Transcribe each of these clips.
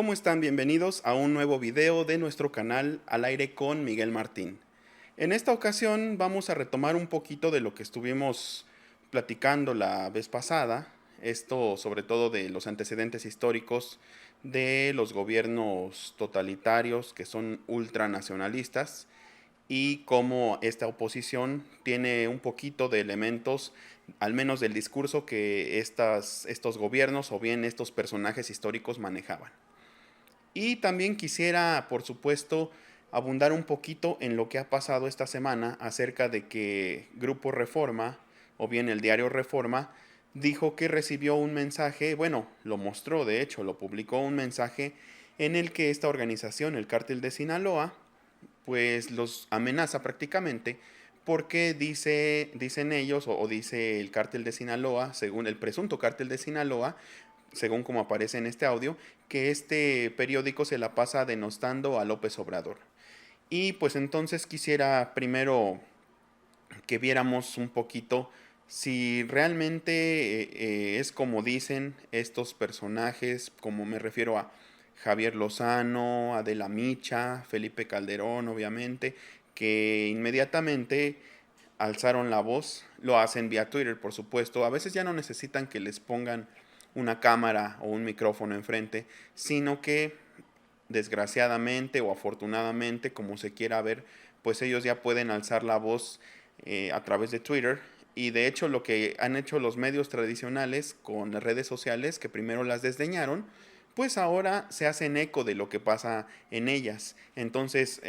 ¿cómo están? Bienvenidos a un nuevo video de nuestro canal Al Aire con Miguel Martín. En esta ocasión vamos a retomar un poquito de lo que estuvimos platicando la vez pasada, esto sobre todo de los antecedentes históricos de los gobiernos totalitarios que son ultranacionalistas y cómo esta oposición tiene un poquito de elementos, al menos del discurso que estos gobiernos o bien estos personajes históricos manejaban. Y también quisiera, por supuesto, abundar un poquito en lo que ha pasado esta semana acerca de que Grupo Reforma, o bien el diario Reforma, dijo que recibió un mensaje, bueno, lo mostró, de hecho, lo publicó un mensaje en el que esta organización, el Cártel de Sinaloa, pues los amenaza prácticamente porque dicen ellos o dice el Cártel de Sinaloa, según el presunto Cártel de Sinaloa, según como aparece en este audio, que este periódico se la pasa denostando a López Obrador. Y pues entonces quisiera primero que viéramos un poquito si realmente es como dicen estos personajes, como me refiero a Javier Lozano, Adela Micha, Felipe Calderón, obviamente, que inmediatamente alzaron la voz, lo hacen vía Twitter, por supuesto. A veces ya no necesitan que les pongan una cámara o un micrófono enfrente, sino que desgraciadamente o afortunadamente, como se quiera ver, pues ellos ya pueden alzar la voz a través de Twitter. Y de hecho lo que han hecho los medios tradicionales con las redes sociales, que primero las desdeñaron, pues ahora se hacen eco de lo que pasa en ellas. Entonces,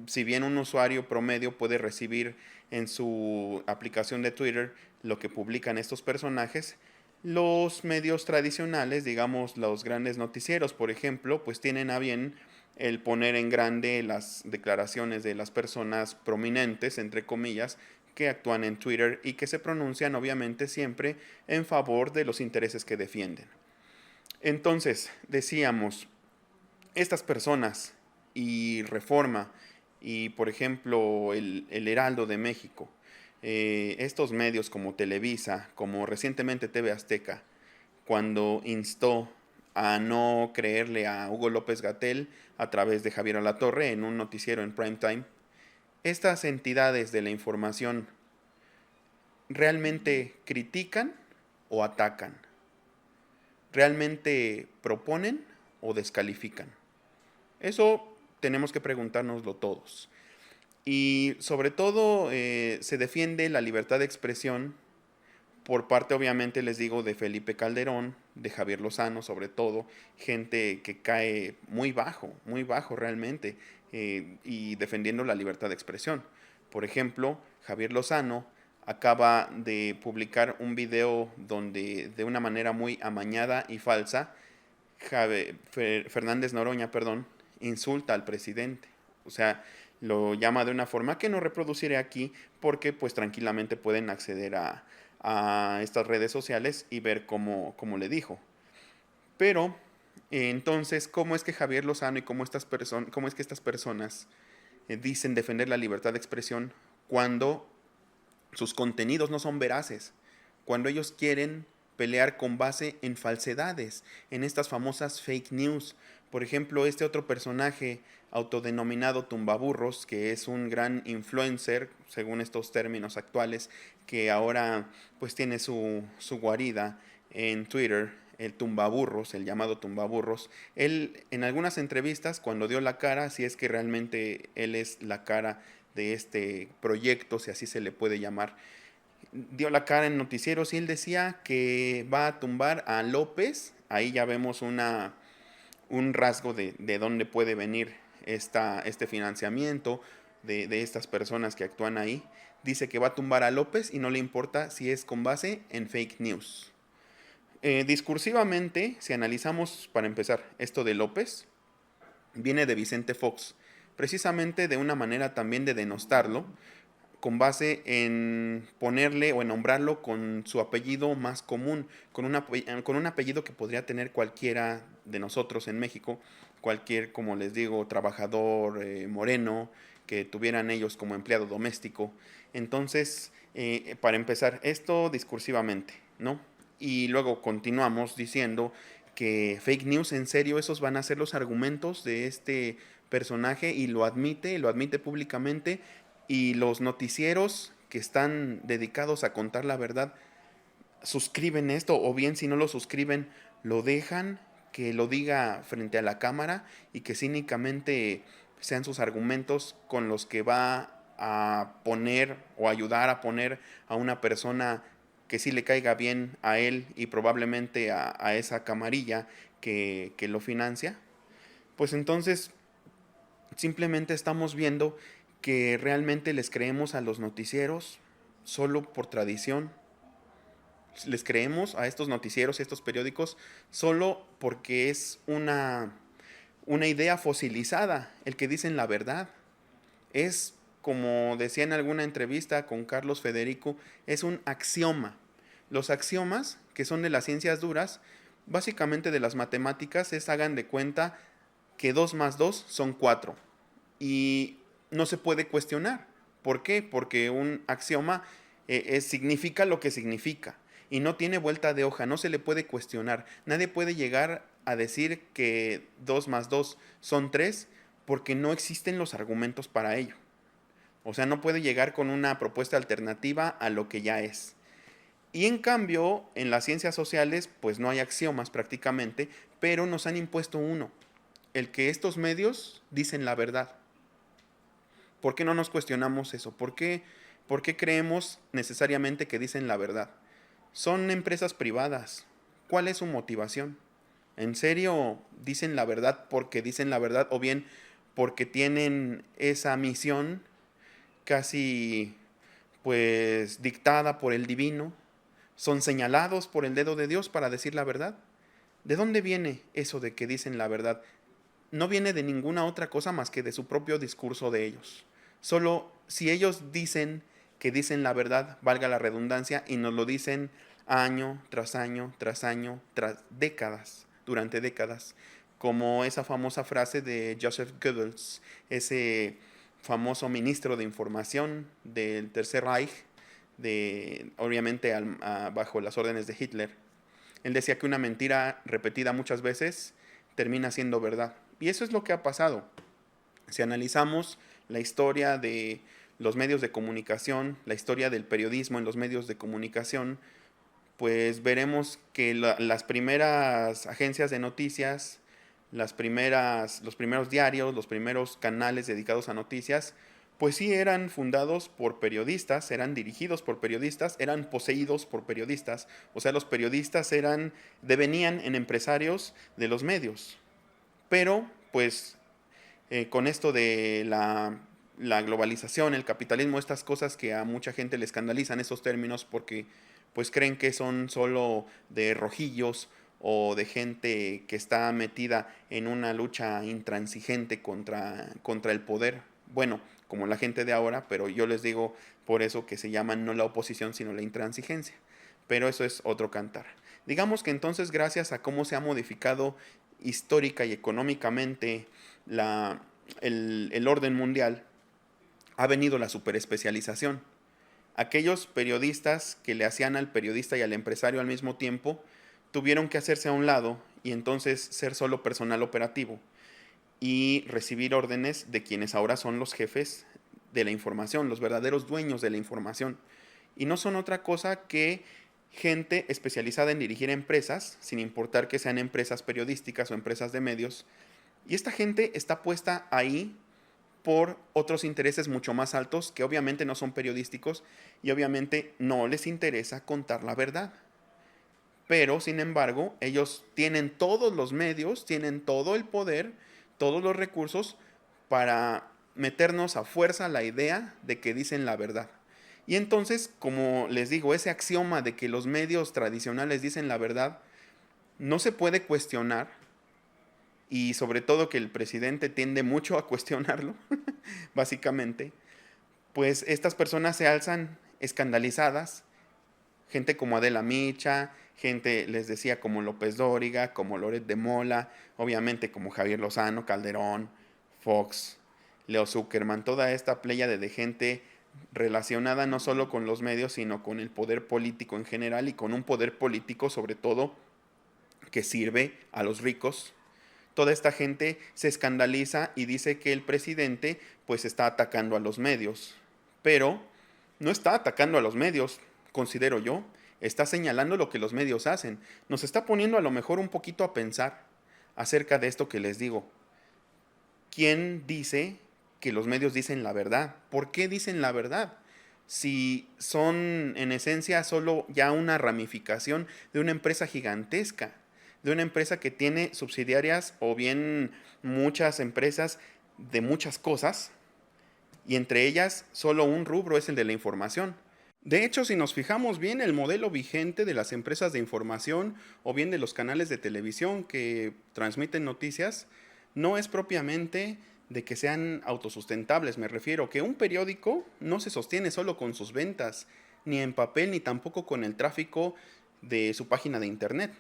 si bien un usuario promedio puede recibir en su aplicación de Twitter lo que publican estos personajes, los medios tradicionales, digamos los grandes noticieros, por ejemplo, pues tienen a bien el poner en grande las declaraciones de las personas prominentes, entre comillas, que actúan en Twitter y que se pronuncian obviamente siempre en favor de los intereses que defienden. Entonces, decíamos, estas personas y Reforma y por ejemplo el Heraldo de México, estos medios como Televisa, como recientemente TV Azteca, cuando instó a no creerle a Hugo López Gatell a través de Javier Alatorre en un noticiero en prime time, estas entidades de la información realmente critican o atacan, realmente proponen o descalifican. Eso tenemos que preguntárnoslo todos. Y sobre todo se defiende la libertad de expresión por parte, obviamente, les digo, de Felipe Calderón, de Javier Lozano, sobre todo, gente que cae muy bajo realmente, y defendiendo la libertad de expresión. Por ejemplo, Javier Lozano acaba de publicar un video donde de una manera muy amañada y falsa, Fernández Noroña, perdón, insulta al presidente. O sea, lo llama de una forma que no reproduciré aquí porque pues tranquilamente pueden acceder a estas redes sociales y ver cómo le dijo. Pero entonces, ¿cómo es que Javier Lozano y cómo es que estas personas dicen defender la libertad de expresión cuando sus contenidos no son veraces, cuando ellos quieren pelear con base en falsedades, en estas famosas fake news? Por ejemplo, este otro personaje autodenominado Tumbaburros, que es un gran influencer, según estos términos actuales, que ahora pues tiene su guarida en Twitter, el Tumbaburros, el llamado Tumbaburros. Él en algunas entrevistas, cuando dio la cara, si es que realmente él es la cara de este proyecto, si así se le puede llamar, dio la cara en noticieros y él decía que va a tumbar a López. Ahí ya vemos un rasgo de dónde puede venir este financiamiento de estas personas que actúan ahí. Dice que va a tumbar a López y no le importa si es con base en fake news. Discursivamente, si analizamos para empezar esto de López, viene de Vicente Fox, precisamente de una manera también de denostarlo, con base en ponerle o en nombrarlo con su apellido más común, con un apellido que podría tener cualquiera de nosotros en México, cualquier, como les digo, trabajador moreno que tuvieran ellos como empleado doméstico. Entonces, para empezar, esto discursivamente, ¿no? Y luego continuamos diciendo que fake news, en serio, esos van a ser los argumentos de este personaje, y lo admite públicamente, y los noticieros que están dedicados a contar la verdad suscriben esto, o bien si no lo suscriben, lo dejan que lo diga frente a la cámara y que cínicamente sean sus argumentos con los que va a poner o ayudar a poner a una persona que sí le caiga bien a él y probablemente a esa camarilla que lo financia. Pues entonces simplemente estamos viendo que realmente les creemos a los noticieros solo por tradición. Les creemos a estos noticieros y estos periódicos solo porque es una idea fosilizada el que dicen la verdad. Es, como decía en alguna entrevista con Carlos Federico, es un axioma. Los axiomas, que son de las ciencias duras, básicamente de las matemáticas, es, hagan de cuenta que 2 más 2 son 4. Y no se puede cuestionar. ¿Por qué? Porque un axioma significa lo que significa. Y no tiene vuelta de hoja, no se le puede cuestionar. Nadie puede llegar a decir que 2 más 2 son 3 porque no existen los argumentos para ello. O sea, no puede llegar con una propuesta alternativa a lo que ya es. Y en cambio, en las ciencias sociales, pues no hay axiomas prácticamente, pero nos han impuesto uno, el que estos medios dicen la verdad. ¿Por qué no nos cuestionamos eso? ¿Por qué creemos necesariamente que dicen la verdad? Son empresas privadas. ¿Cuál es su motivación? ¿En serio dicen la verdad porque dicen la verdad, o bien porque tienen esa misión casi pues dictada por el divino? ¿Son señalados por el dedo de Dios para decir la verdad? ¿De dónde viene eso de que dicen la verdad? No viene de ninguna otra cosa más que de su propio discurso de ellos. Solo si ellos dicen que dicen la verdad, valga la redundancia, y nos lo dicen año tras año, tras año, tras décadas, durante décadas, como esa famosa frase de Joseph Goebbels, ese famoso ministro de información del Tercer Reich, obviamente bajo las órdenes de Hitler. Él decía que una mentira repetida muchas veces termina siendo verdad. Y eso es lo que ha pasado. Si analizamos la historia de los medios de comunicación, la historia del periodismo en los medios de comunicación, pues veremos que las primeras agencias de noticias, los primeros diarios, los primeros canales dedicados a noticias, pues sí eran fundados por periodistas, eran dirigidos por periodistas, eran poseídos por periodistas. O sea, los periodistas devenían en empresarios de los medios. Pero, pues, con esto de la globalización, el capitalismo, estas cosas que a mucha gente le escandalizan esos términos porque pues creen que son solo de rojillos o de gente que está metida en una lucha intransigente contra el poder. Bueno, como la gente de ahora, pero yo les digo por eso que se llaman no la oposición, sino la intransigencia. Pero eso es otro cantar. Digamos que entonces, gracias a cómo se ha modificado histórica y económicamente el orden mundial, ha venido la superespecialización. Aquellos periodistas que le hacían al periodista y al empresario al mismo tiempo tuvieron que hacerse a un lado y entonces ser solo personal operativo y recibir órdenes de quienes ahora son los jefes de la información, los verdaderos dueños de la información. Y no son otra cosa que gente especializada en dirigir empresas, sin importar que sean empresas periodísticas o empresas de medios. Y esta gente está puesta ahí por otros intereses mucho más altos que obviamente no son periodísticos y obviamente no les interesa contar la verdad. Pero, sin embargo, ellos tienen todos los medios, tienen todo el poder, todos los recursos para meternos a fuerza la idea de que dicen la verdad. Y entonces, como les digo, ese axioma de que los medios tradicionales dicen la verdad no se puede cuestionar, y sobre todo que el presidente tiende mucho a cuestionarlo, básicamente, pues estas personas se alzan escandalizadas, gente como Adela Micha, gente, les decía, como López Dóriga, como Loret de Mola, obviamente como Javier Lozano, Calderón, Fox, Leo Zuckerman, toda esta pléyade de gente relacionada no solo con los medios, sino con el poder político en general y con un poder político sobre todo que sirve a los ricos. Toda esta gente se escandaliza y dice que el presidente pues está atacando a los medios. Pero no está atacando a los medios, considero yo. Está señalando lo que los medios hacen. Nos está poniendo a lo mejor un poquito a pensar acerca de esto que les digo. ¿Quién dice que los medios dicen la verdad? ¿Por qué dicen la verdad? Si son en esencia solo ya una ramificación de una empresa gigantesca, de una empresa que tiene subsidiarias o bien muchas empresas de muchas cosas, y entre ellas solo un rubro es el de la información. De hecho, si nos fijamos bien, el modelo vigente de las empresas de información o bien de los canales de televisión que transmiten noticias no es propiamente de que sean autosustentables. Me refiero que un periódico no se sostiene solo con sus ventas, ni en papel, ni tampoco con el tráfico de su página de internet,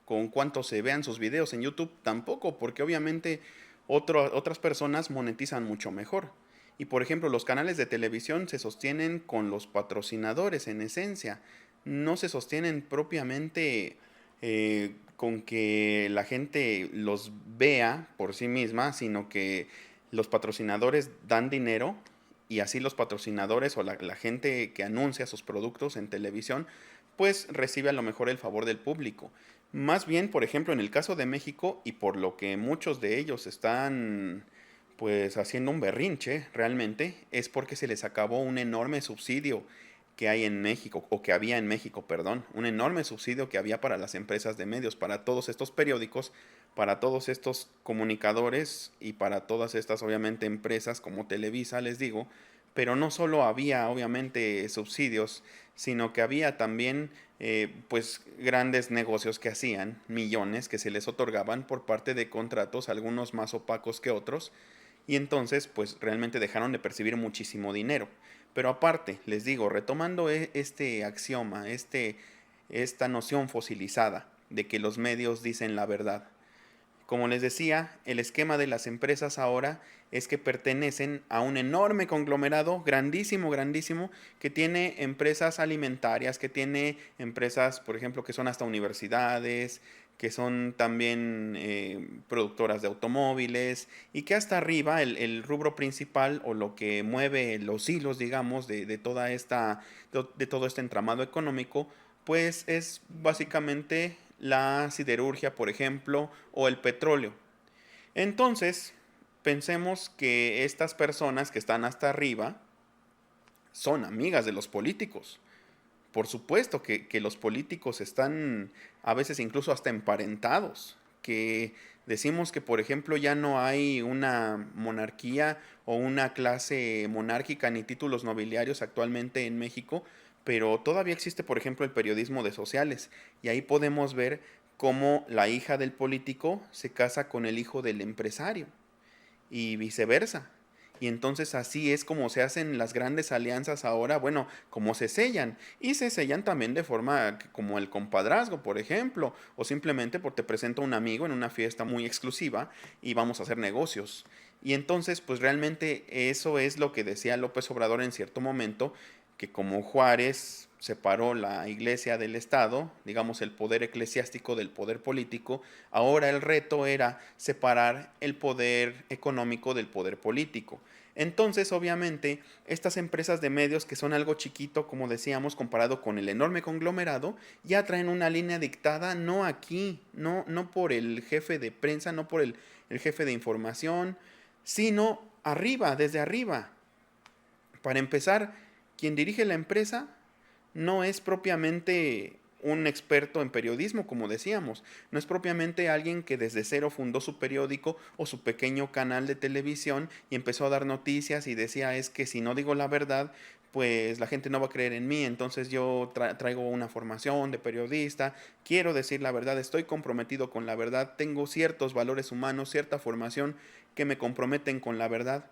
con cuánto se vean sus videos en YouTube, tampoco, porque obviamente otras personas monetizan mucho mejor. Y por ejemplo, los canales de televisión se sostienen con los patrocinadores en esencia, no se sostienen propiamente con que la gente los vea por sí misma, sino que los patrocinadores dan dinero y así los patrocinadores o la gente que anuncia sus productos en televisión, pues recibe a lo mejor el favor del público. Más bien, por ejemplo, en el caso de México, y por lo que muchos de ellos están pues haciendo un berrinche realmente, es porque se les acabó un enorme subsidio que hay en México, o que había en México, perdón, un enorme subsidio que había para las empresas de medios, para todos estos periódicos, para todos estos comunicadores y para todas estas, obviamente, empresas como Televisa, les digo, pero no solo había, obviamente, subsidios, sino que había también, pues, grandes negocios que hacían, millones que se les otorgaban por parte de contratos, algunos más opacos que otros, y entonces, pues, realmente dejaron de percibir muchísimo dinero. Pero aparte, les digo, retomando este axioma, esta noción fosilizada de que los medios dicen la verdad. Como les decía, el esquema de las empresas ahora es que pertenecen a un enorme conglomerado, grandísimo, grandísimo, que tiene empresas alimentarias, que tiene empresas, por ejemplo, que son hasta universidades, que son también productoras de automóviles, y que hasta arriba el rubro principal o lo que mueve los hilos, digamos, de todo este entramado económico, pues es básicamente la siderurgia, por ejemplo, o el petróleo. Entonces, pensemos que estas personas que están hasta arriba son amigas de los políticos. Por supuesto que los políticos están a veces incluso hasta emparentados, que decimos que por ejemplo ya no hay una monarquía o una clase monárquica ni títulos nobiliarios actualmente en México, pero todavía existe por ejemplo el periodismo de sociales y ahí podemos ver cómo la hija del político se casa con el hijo del empresario y viceversa. Y entonces así es como se hacen las grandes alianzas ahora, bueno, como se sellan. Y se sellan también de forma como el compadrazgo, por ejemplo, o simplemente porque te presento a un amigo en una fiesta muy exclusiva y vamos a hacer negocios. Y entonces, pues realmente eso es lo que decía López Obrador en cierto momento, que como Juárez separó la iglesia del Estado, digamos el poder eclesiástico del poder político, ahora el reto era separar el poder económico del poder político. Entonces, obviamente, estas empresas de medios que son algo chiquito, como decíamos, comparado con el enorme conglomerado, ya traen una línea dictada, no aquí, no por el jefe de prensa, no por el jefe de información, sino arriba, desde arriba. Para empezar, quien dirige la empresa no es propiamente un experto en periodismo, como decíamos, no es propiamente alguien que desde cero fundó su periódico o su pequeño canal de televisión y empezó a dar noticias y decía es que si no digo la verdad, pues la gente no va a creer en mí, entonces yo traigo una formación de periodista, quiero decir la verdad, estoy comprometido con la verdad, tengo ciertos valores humanos, cierta formación que me comprometen con la verdad.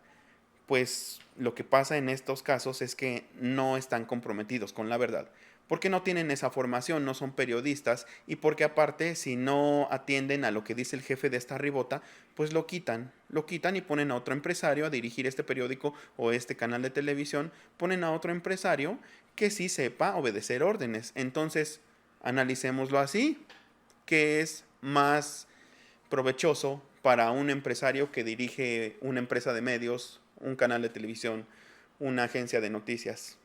Pues lo que pasa en estos casos es que no están comprometidos con la verdad, porque no tienen esa formación, no son periodistas y porque aparte si no atienden a lo que dice el jefe de esta ribota, pues lo quitan y ponen a otro empresario a dirigir este periódico o este canal de televisión, ponen a otro empresario que sí sepa obedecer órdenes. Entonces, analicémoslo así, ¿qué es más provechoso para un empresario que dirige una empresa de medios, un canal de televisión, una agencia de noticias,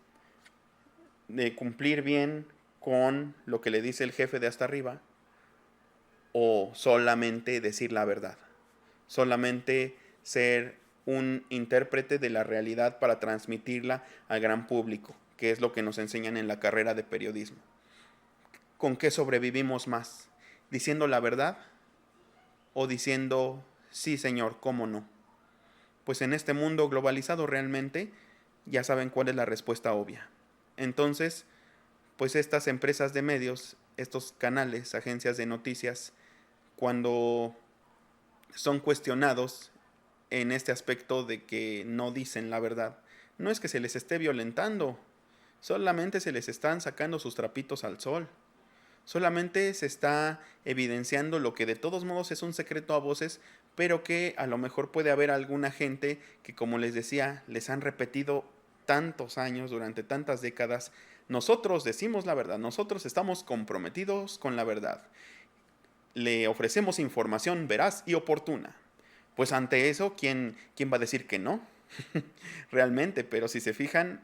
de cumplir bien con lo que le dice el jefe de hasta arriba o solamente decir la verdad, solamente ser un intérprete de la realidad para transmitirla al gran público, que es lo que nos enseñan en la carrera de periodismo. ¿Con qué sobrevivimos más? ¿Diciendo la verdad o diciendo sí, señor, cómo no? Pues en este mundo globalizado realmente ya saben cuál es la respuesta obvia. Entonces, pues estas empresas de medios, estos canales, agencias de noticias, cuando son cuestionados en este aspecto de que no dicen la verdad, no es que se les esté violentando, solamente se les están sacando sus trapitos al sol. Solamente se está evidenciando lo que de todos modos es un secreto a voces, pero que a lo mejor puede haber alguna gente que, como les decía, les han repetido tantos años, durante tantas décadas. Nosotros decimos la verdad, nosotros estamos comprometidos con la verdad. Le ofrecemos información veraz y oportuna. Pues ante eso, ¿quién va a decir que no? Realmente, pero si se fijan,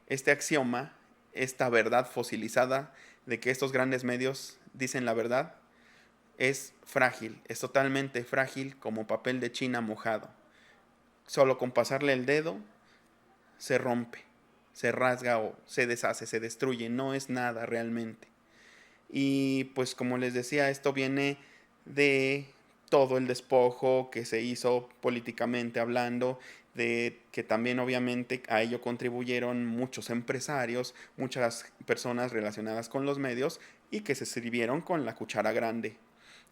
este axioma, esta verdad fosilizada de que estos grandes medios dicen la verdad, es frágil, es totalmente frágil como papel de china mojado. Solo con pasarle el dedo se rompe, se rasga o se deshace, se destruye, no es nada realmente. Y pues como les decía, esto viene de todo el despojo que se hizo políticamente hablando, de que también obviamente a ello contribuyeron muchos empresarios, muchas personas relacionadas con los medios y que se sirvieron con la cuchara grande.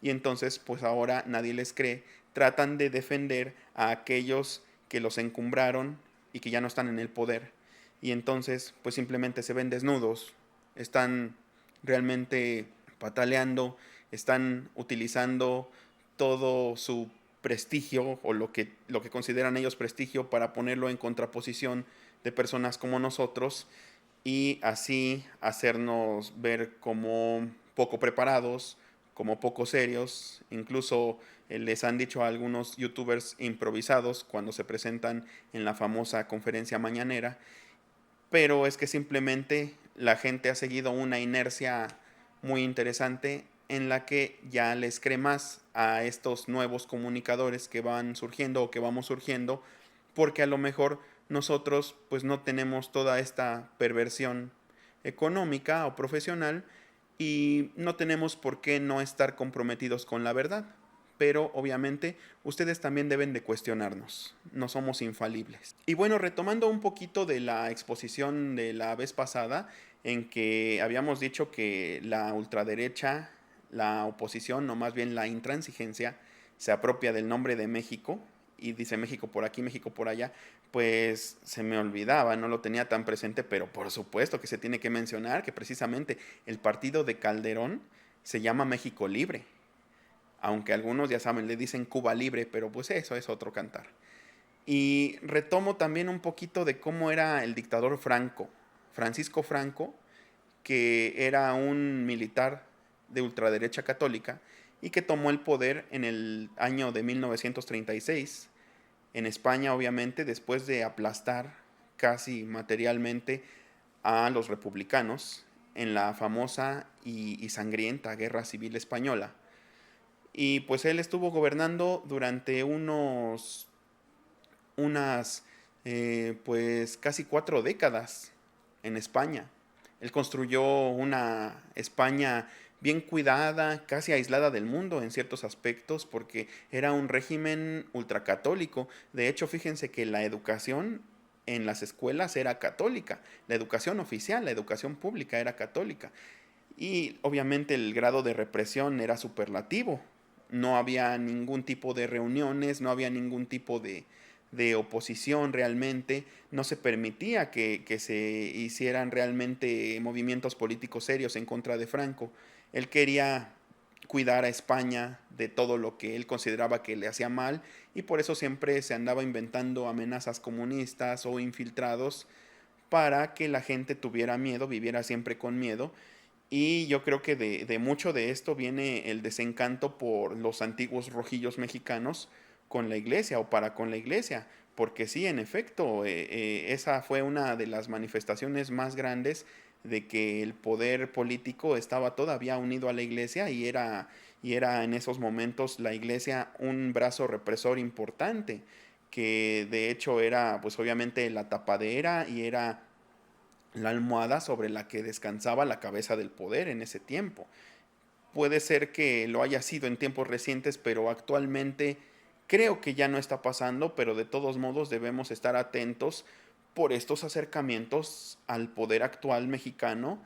Y entonces pues ahora nadie les cree, tratan de defender a aquellos que los encumbraron y que ya no están en el poder. Y entonces pues simplemente se ven desnudos, están realmente pataleando, están utilizando todo su prestigio o lo que consideran ellos prestigio para ponerlo en contraposición de personas como nosotros y así hacernos ver como poco preparados, como poco serios. Incluso les han dicho a algunos youtubers improvisados cuando se presentan en la famosa conferencia mañanera, pero es que simplemente la gente ha seguido una inercia muy interesante en la que ya les cree más a estos nuevos comunicadores que van surgiendo o que vamos surgiendo, porque a lo mejor nosotros pues no tenemos toda esta perversión económica o profesional y no tenemos por qué no estar comprometidos con la verdad. Pero obviamente ustedes también deben de cuestionarnos, no somos infalibles. Y bueno, retomando un poquito de la exposición de la vez pasada, en que habíamos dicho que la ultraderecha, la oposición, o más bien la intransigencia, se apropia del nombre de México y dice México por aquí, México por allá, pues se me olvidaba, no lo tenía tan presente, pero por supuesto que se tiene que mencionar que precisamente el partido de Calderón se llama México Libre, aunque algunos ya saben, le dicen Cuba Libre, pero pues eso es otro cantar. Y retomo también un poquito de cómo era el dictador Franco, Francisco Franco, que era un militar de ultraderecha católica y que tomó el poder en el año de 1936, en España obviamente, después de aplastar casi materialmente a los republicanos en la famosa y sangrienta Guerra Civil Española. Y pues él estuvo gobernando durante unas, pues casi 4 décadas en España. Él construyó una España bien cuidada, casi aislada del mundo en ciertos aspectos, porque era un régimen ultracatólico. De hecho, fíjense que la educación en las escuelas era católica, la educación oficial, la educación pública era católica. Y obviamente el grado de represión era superlativo. No había ningún tipo de reuniones, no había ningún tipo de oposición realmente, no se permitía que se hicieran realmente movimientos políticos serios en contra de Franco. Él quería cuidar a España de todo lo que él consideraba que le hacía mal y por eso siempre se andaba inventando amenazas comunistas o infiltrados para que la gente tuviera miedo, viviera siempre con miedo Y yo creo que de mucho de esto viene el desencanto por los antiguos rojillos mexicanos con la iglesia o para con la iglesia. Porque sí, en efecto, esa fue una de las manifestaciones más grandes de que el poder político estaba todavía unido a la iglesia y era en esos momentos la iglesia un brazo represor importante, que de hecho era pues obviamente la tapadera y era la almohada sobre la que descansaba la cabeza del poder en ese tiempo. Puede ser que lo haya sido en tiempos recientes, pero actualmente creo que ya no está pasando, pero de todos modos debemos estar atentos por estos acercamientos al poder actual mexicano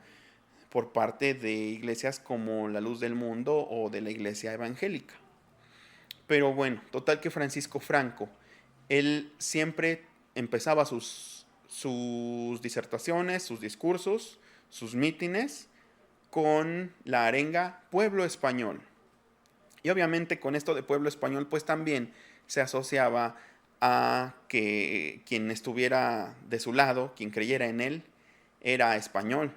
por parte de iglesias como la Luz del Mundo o de la Iglesia Evangélica. Pero bueno, total que Francisco Franco, él siempre empezaba sus disertaciones, sus discursos, sus mítines con la arenga Pueblo Español. Y obviamente con esto de Pueblo Español pues también se asociaba a que quien estuviera de su lado, quien creyera en él, era español.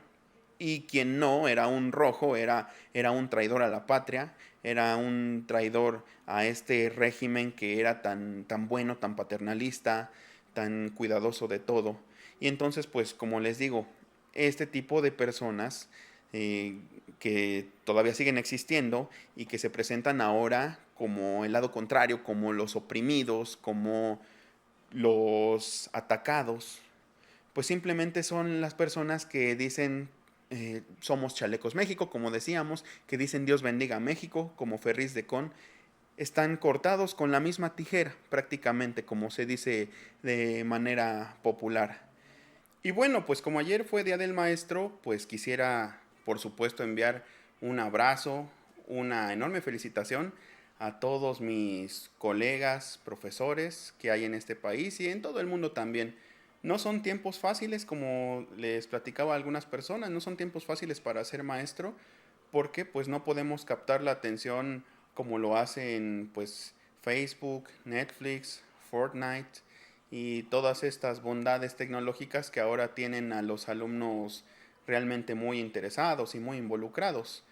Y quien no era un rojo, era un traidor a la patria, era un traidor a este régimen que era tan bueno, tan paternalista, tan cuidadoso de todo. Y entonces, pues como les digo, este tipo de personas que todavía siguen existiendo y que se presentan ahora como el lado contrario, como los oprimidos, como los atacados, pues simplemente son las personas que dicen somos Chalecos México, como decíamos, que dicen Dios bendiga a México, como Ferris de Con, están cortados con la misma tijera, prácticamente, como se dice de manera popular. Y bueno, pues como ayer fue Día del Maestro, pues quisiera, por supuesto, enviar un abrazo, una enorme felicitación a todos mis colegas, profesores que hay en este país y en todo el mundo también. No son tiempos fáciles, como les platicaba a algunas personas, no son tiempos fáciles para ser maestro, porque pues no podemos captar la atención como lo hacen pues Facebook, Netflix, Fortnite y todas estas bondades tecnológicas que ahora tienen a los alumnos realmente muy interesados y muy involucrados.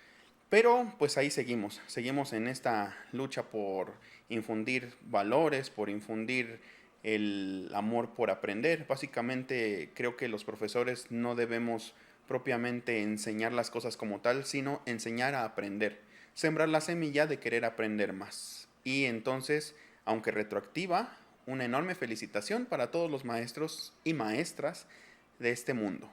Pero pues ahí seguimos en esta lucha por infundir valores, por infundir el amor por aprender. Básicamente creo que los profesores no debemos propiamente enseñar las cosas como tal, sino enseñar a aprender, sembrar la semilla de querer aprender más. Y entonces, aunque retroactiva, una enorme felicitación para todos los maestros y maestras de este mundo.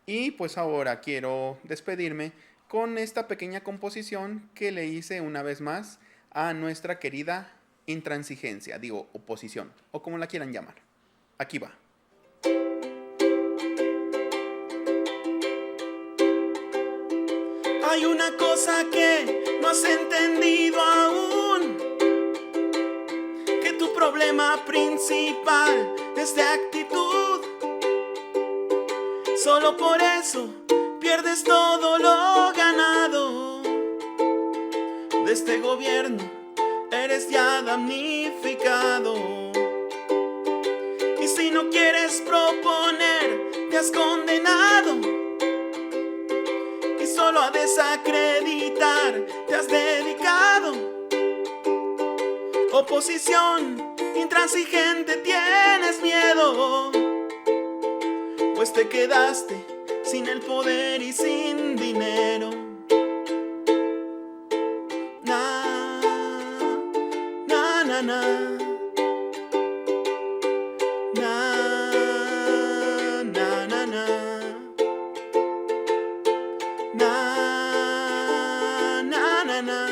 Y pues ahora quiero despedirme con esta pequeña composición que le hice una vez más a nuestra querida intransigencia, digo oposición, o como la quieran llamar. Aquí va. Hay una cosa que no has entendido aún, que tu problema principal es de actitud. Solo por eso pierdes todo lo ganado de este gobierno, eres ya damnificado. Y si no quieres proponer, te has condenado. Y solo a desacreditar te has dedicado. Oposición intransigente, tienes miedo, pues te quedaste sin el poder y sin dinero. Na, na, na, na. Na, na, na, na. Na, na, na, na.